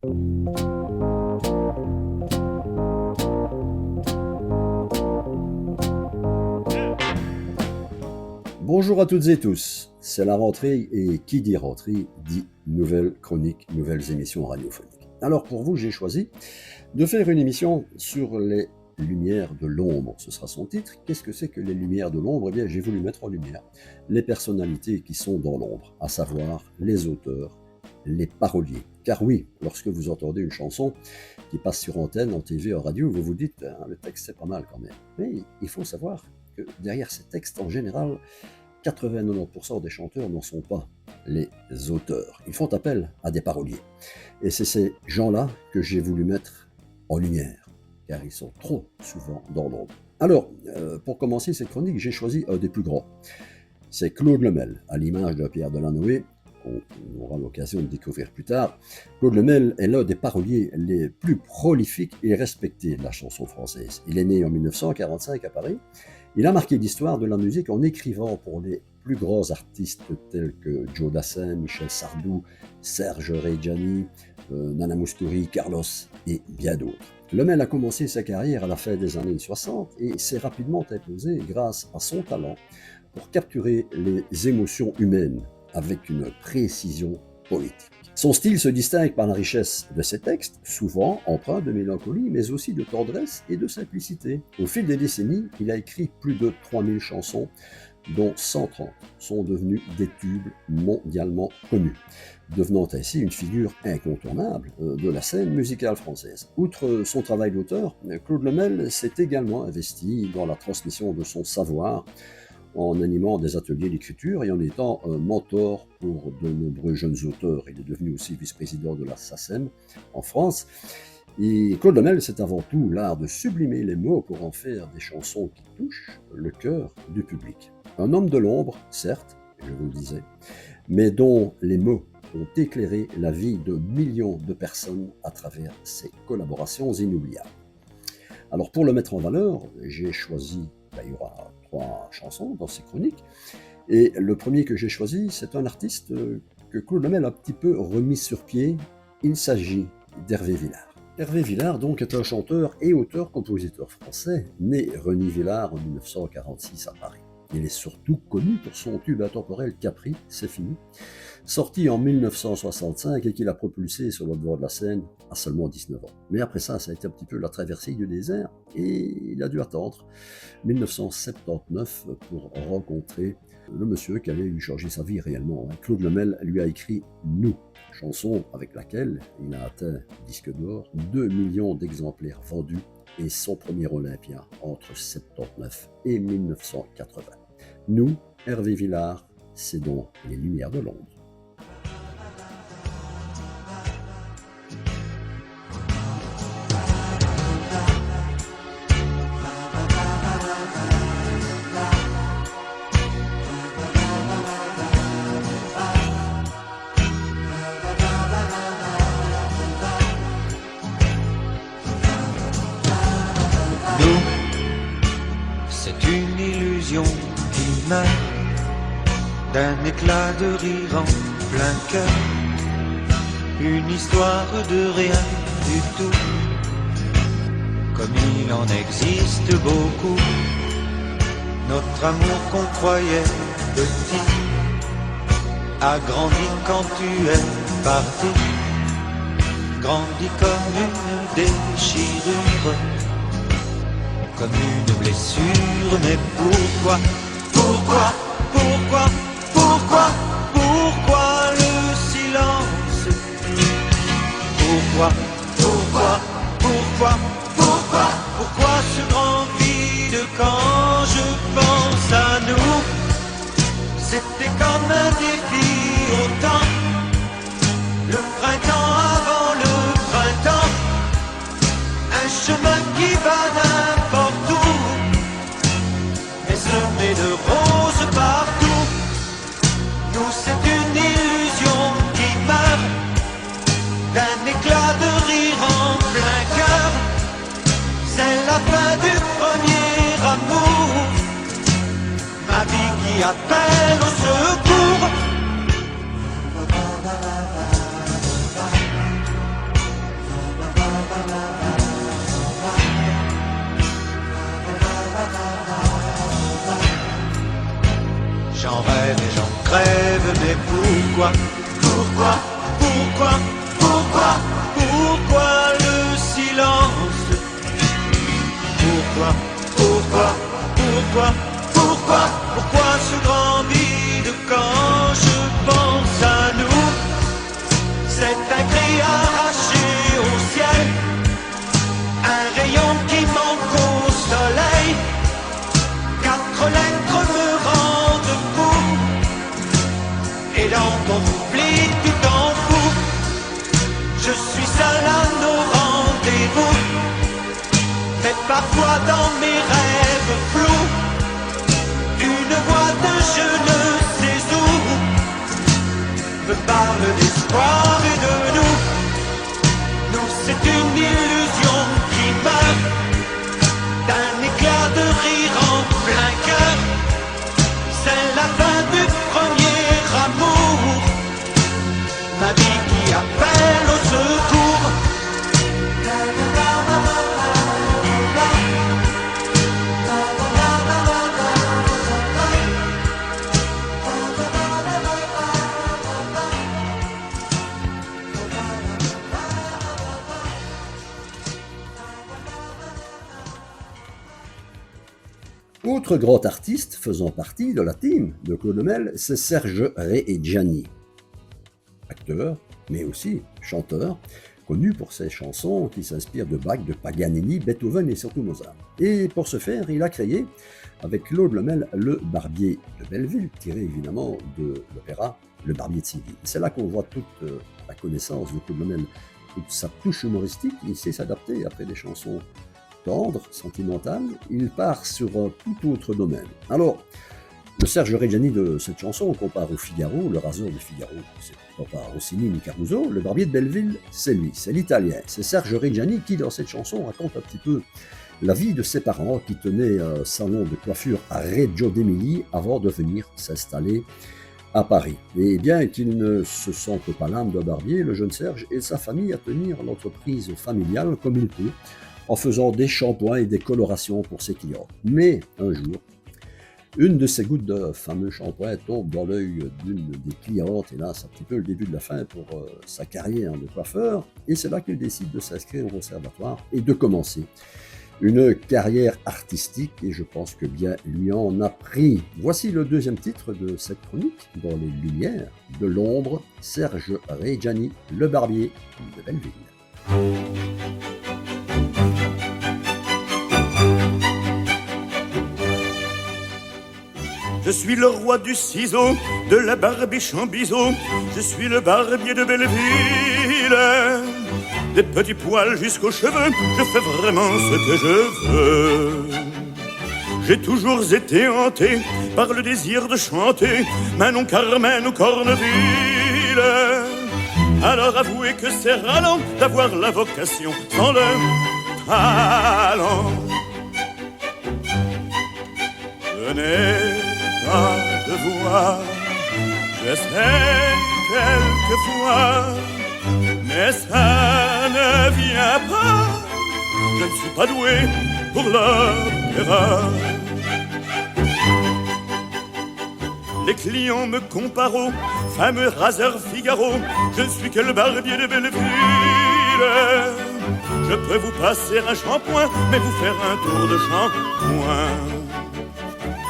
Bonjour à toutes et tous, c'est la rentrée et qui dit rentrée dit nouvelles chroniques, nouvelles émissions radiophoniques. Alors pour vous, j'ai choisi de faire une émission sur les lumières de l'ombre, ce sera son titre. Qu'est-ce que c'est que les lumières de l'ombre? Eh bien, j'ai voulu mettre en lumière les personnalités qui sont dans l'ombre, à savoir les auteurs, les paroliers. Car oui, lorsque vous entendez une chanson qui passe sur antenne, en TV, en radio, vous vous dites le texte c'est pas mal quand même. Mais il faut savoir que derrière ces textes, en général, 80-90% des chanteurs n'en sont pas les auteurs. Ils font appel à des paroliers. Et c'est ces gens-là que j'ai voulu mettre en lumière, car ils sont trop souvent dans l'ombre. Alors, pour commencer cette chronique, j'ai choisi un des plus grands. C'est Claude Lemel, à l'image de Pierre Delanoë, qu'on aura l'occasion de découvrir plus tard. Claude Lemel est l'un des paroliers les plus prolifiques et respectés de la chanson française. Il est né en 1945 à Paris. Il a marqué l'histoire de la musique en écrivant pour les plus grands artistes tels que Joe Dassin, Michel Sardou, Serge Reggiani, Nana Mouskouri, Carlos et bien d'autres. Lemel a commencé sa carrière à la fin des années 60 et s'est rapidement imposé grâce à son talent pour capturer les émotions humaines avec une précision poétique. Son style se distingue par la richesse de ses textes, souvent empreints de mélancolie, mais aussi de tendresse et de simplicité. Au fil des décennies, il a écrit plus de 3000 chansons, dont 130 sont devenues des tubes mondialement connus, devenant ainsi une figure incontournable de la scène musicale française. Outre son travail d'auteur, Claude Lemel s'est également investi dans la transmission de son savoir, en animant des ateliers d'écriture et en étant un mentor pour de nombreux jeunes auteurs. Il est devenu aussi vice-président de la SACEM en France. Et Claude Lemel, c'est avant tout l'art de sublimer les mots pour en faire des chansons qui touchent le cœur du public. Un homme de l'ombre, certes, je vous le disais, mais dont les mots ont éclairé la vie de millions de personnes à travers ses collaborations inoubliables. Alors pour le mettre en valeur, j'ai choisi, il y aura 3 chansons dans ces chroniques, et le premier que j'ai choisi, c'est un artiste que Claude Lemel a un petit peu remis sur pied. Il s'agit d'Hervé Villard. Hervé Villard donc est un chanteur et auteur-compositeur français, né René Villard en 1946 à Paris. Il est surtout connu pour son tube intemporel Capri, c'est fini, sorti en 1965 et qu'il a propulsé sur le devant de la scène à seulement 19 ans. Mais après ça a été un petit peu la traversée du désert et il a dû attendre 1979 pour rencontrer le monsieur qui allait lui changer sa vie réellement. Claude Lemel lui a écrit « Nous », chanson avec laquelle il a atteint disque d'or, 2 millions d'exemplaires vendus et son premier Olympia entre 1979 et 1980. Nous, Hervé Villard, c'est donc les lumières de l'ombre. Qui meurt d'un éclat de rire en plein cœur, une histoire de rien du tout, comme il en existe beaucoup. Notre amour qu'on croyait petit a grandi quand tu es parti, grandi comme une déchirure, comme une blessure. Mais pourquoi le silence? Pourquoi ce grand vide quand je pense à nous? C'était comme un défi autant, le printemps avant le printemps, un chemin qui va n'importe où, semé de roses partout. Nous c'est une illusion qui meurt d'un éclat de rire en plein cœur. C'est la fin du premier amour, ma vie qui appelle au secours. Pourquoi, pourquoi, pourquoi, pourquoi, pourquoi le silence? Pourquoi, pourquoi, pourquoi, pourquoi, pourquoi ce grand vide quand je pense à nous? C'est un cri arraché au ciel, un rayon qui manque au soleil. 4 lettres me rendent fou, et dans ton oubli tu t'en fous. Je suis seul à nos rendez-vous, mais parfois dans mes rêves flous, une voix de je ne sais où me parle d'espoir et de nous. Nous c'est une illusion qui meurt, d'un éclat de rire en plein cœur. C'est la fin du premier amour, ma vie qui appelle au secours. Autre grand artiste faisant partie de la team de Claude Hamel, c'est Serge Reggiani. Acteur, mais aussi chanteur, connu pour ses chansons qui s'inspirent de Bach, de Paganini, Beethoven et surtout Mozart. Et pour ce faire, il a créé, avec Claude Hamel, le Barbier de Belleville, tiré évidemment de l'opéra Le Barbier de Séville. C'est là qu'on voit toute la connaissance de Claude Hamel, toute sa touche humoristique. Il sait s'adapter après des chansons tendre, sentimental, il part sur un tout autre domaine. Alors, le Serge Reggiani de cette chanson, on compare au Figaro, le raseur de Figaro, c'est pas Rossini ni Caruso, le Barbier de Belleville, c'est lui, c'est l'italien. C'est Serge Reggiani qui, dans cette chanson, raconte un petit peu la vie de ses parents qui tenaient un salon de coiffure à Reggio d'Émilie avant de venir s'installer à Paris. Et bien qu'il ne se sente pas l'âme d'un barbier, le jeune Serge aide sa famille à tenir l'entreprise familiale comme il peut, en faisant des shampoings et des colorations pour ses clients. Mais un jour, une de ces gouttes de fameux shampoing tombe dans l'œil d'une des clientes, et là c'est un petit peu le début de la fin pour sa carrière de coiffeur, et c'est là qu'il décide de s'inscrire au conservatoire et de commencer une carrière artistique, et je pense que bien lui en a pris. Voici le deuxième titre de cette chronique, Dans les lumières de l'ombre, Serge Reggiani, le Barbier de Belleville. Je suis le roi du ciseau, de la barbiche en biseau. Je suis le barbier de Belleville. Des petits poils jusqu'aux cheveux, je fais vraiment ce que je veux. J'ai toujours été hanté par le désir de chanter Manon, Carmen ou Corneville. Alors avouez que c'est ralent d'avoir la vocation sans le talent. Je n'ai pas de voix, j'essaie quelquefois, mais ça ne vient pas. Je ne suis pas doué pour l'opéra. Les clients me comparent au fameux raseur Figaro. Je ne suis que le barbier de Belleville. Je peux vous passer un shampoing, mais vous faire un tour de shampoing.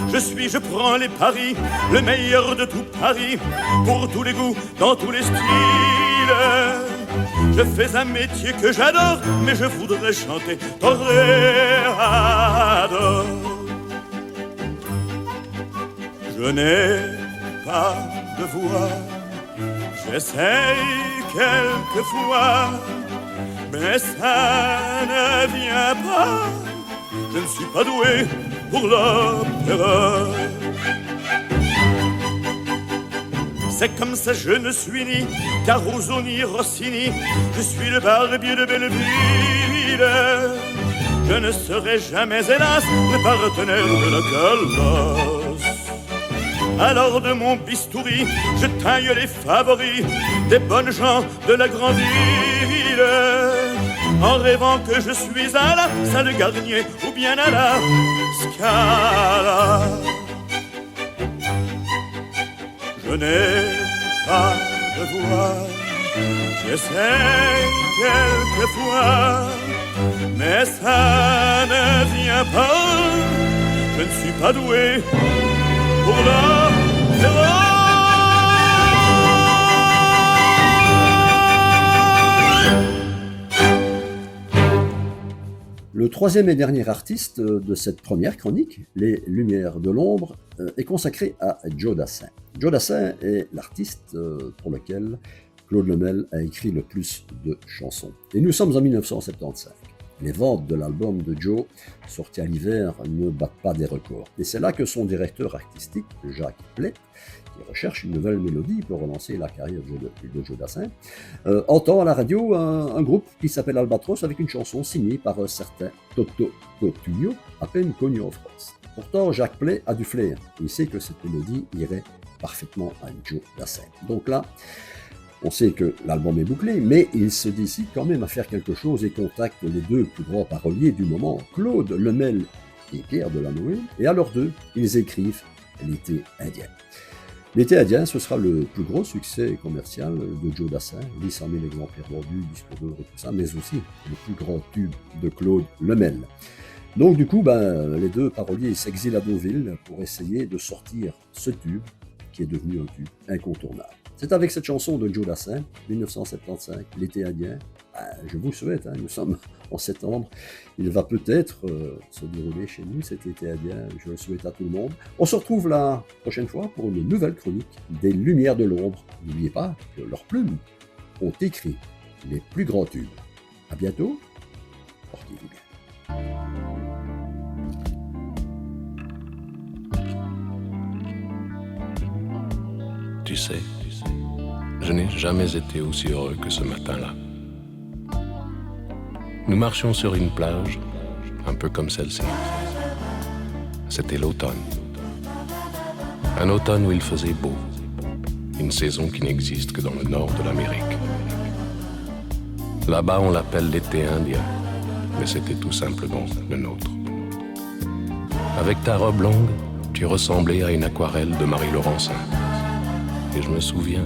Je prends les paris, le meilleur de tout Paris, pour tous les goûts, dans tous les styles. Je fais un métier que j'adore, mais je voudrais chanter Toréador. Je n'ai pas de voix, j'essaye quelquefois, mais ça ne vient pas. Je ne suis pas doué pour l'opéra. C'est comme ça, je ne suis ni Caruso ni Rossini. Je suis le barbier de Belleville. Je ne serai jamais, hélas, le partenaire de la colosse. Alors de mon bistouri, je taille les favoris des bonnes gens de la grande ville, en rêvant que je suis à la salle Garnier ou bien à la Scala. Je n'ai pas de voir. J'essaie quelquefois, mais ça ne vient pas. Je ne suis pas doué pour l'opéra. Le troisième et dernier artiste de cette première chronique, Les Lumières de l'ombre, est consacré à Joe Dassin. Joe Dassin est l'artiste pour lequel Claude Lemel a écrit le plus de chansons. Et nous sommes en 1975. Les ventes de l'album de Joe, sorti à l'hiver, ne battent pas des records. Et c'est là que son directeur artistique, Jacques Pley, qui recherche une nouvelle mélodie pour relancer la carrière de Joe Dassin, entend à la radio un groupe qui s'appelle Albatros avec une chanson signée par un certain Toto Cotugno, à peine connu en France. Pourtant, Jacques Pley a du flair. Il sait que cette mélodie irait parfaitement à Joe Dassin. Donc là, on sait que l'album est bouclé, mais il se décide quand même à faire quelque chose et contacte les deux plus grands paroliers du moment, Claude Lemel et Pierre Delanoë, et à leurs deux, ils écrivent L'été indien. L'été indien, ce sera le plus gros succès commercial de Joe Dassin, 800 000 exemplaires vendus, disque d'or et tout ça, mais aussi le plus grand tube de Claude Lemel. Donc du coup, les deux paroliers s'exilent à Deauville pour essayer de sortir ce tube qui est devenu un tube incontournable. C'est avec cette chanson de Joe Dassin, 1975, L'été indien. Je vous souhaite, nous sommes en septembre, il va peut-être se dérouler chez nous cet été indien, je le souhaite à tout le monde. On se retrouve la prochaine fois pour une nouvelle chronique des Lumières de l'ombre. N'oubliez pas que leurs plumes ont écrit les plus grands tubes. À bientôt, portez-vous bien. Tu sais, je n'ai jamais été aussi heureux que ce matin-là. Nous marchions sur une plage, un peu comme celle-ci. C'était l'automne. Un automne où il faisait beau. Une saison qui n'existe que dans le nord de l'Amérique. Là-bas, on l'appelle l'été indien, mais c'était tout simplement le nôtre. Avec ta robe longue, tu ressemblais à une aquarelle de Marie Laurencin. Et je me souviens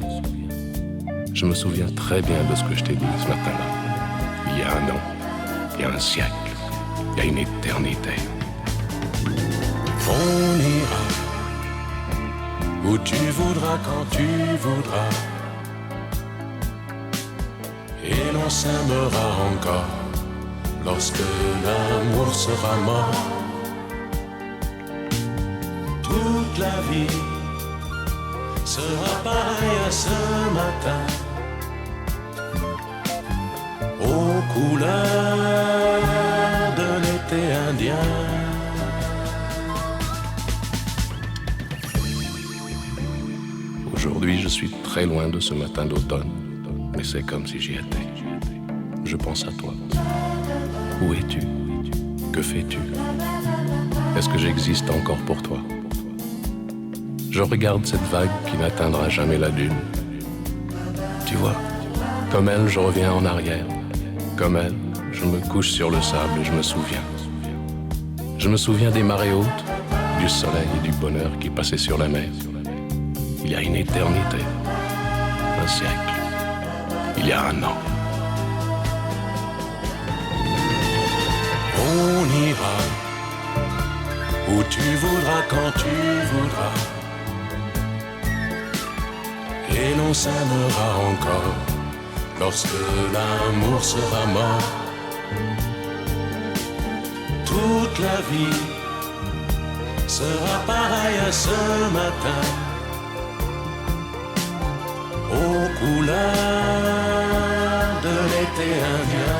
très bien de ce que je t'ai dit ce matin-là. Il y a un an, il y a un siècle, il y a une éternité. On ira où tu voudras, quand tu voudras. Et l'on s'aimera encore lorsque l'amour sera mort. Toute la vie sera pareil à ce matin, aux couleurs de l'été indien. Aujourd'hui, je suis très loin de ce matin d'automne, mais c'est comme si j'y étais. Je pense à toi. Où es-tu? Que fais-tu? Est-ce que j'existe encore pour toi? Je regarde cette vague qui n'atteindra jamais la dune. Tu vois, comme elle, je reviens en arrière. Comme elle, je me couche sur le sable et je me souviens. Je me souviens des marées hautes, du soleil et du bonheur qui passaient sur la mer. Il y a une éternité, un siècle, il y a un an. On ira où tu voudras, quand tu voudras. Et l'on s'aimera encore lorsque l'amour sera mort. Toute la vie sera pareille à ce matin, aux couleurs de l'été indien.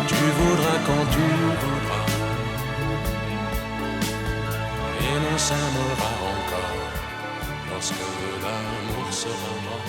tu voudras quand tu voudras, et l'on s'aimera encore lorsque l'amour sera mort.